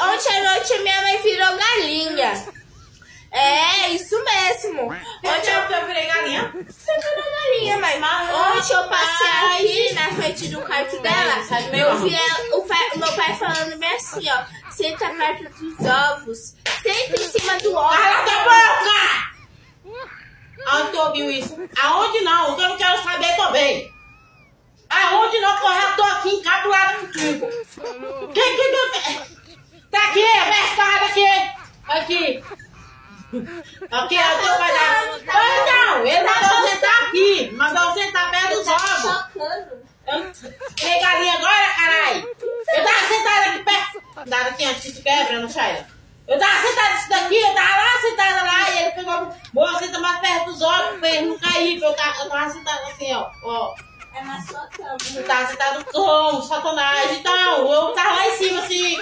Ontem à noite minha mãe virou galinha. É, isso mesmo. Ontem eu virei galinha. Você virou galinha, mãe. Ontem eu passei aqui na frente do quarto dela. Eu vi meu pai falando bem assim, ó. Senta perto dos ovos. Senta em cima do ovo. Cala a boca! Aonde tu ouviu isso? Aonde não? Eu não quero saber também. Aonde não, porra, eu tô aqui encabulada contigo. Quem que deu? Tá aqui, abertada aqui. Aqui. Aqui, eu tô guardando. Não, ele mandou sentar aqui. Mandou sentar perto dos ovos. Ei, galinha agora, caralho. Eu tava sentada aqui perto. Nada aqui antes que tu quebra, não sai. Eu tava sentada nisso daqui, eu tava lá sentada lá. E ele pegou, boa, senta mais perto dos ovos pra ele não cair. Eu tava sentada assim, ó. É na sua cama. Eu tava sentado com satanás, então eu tava lá em cima assim,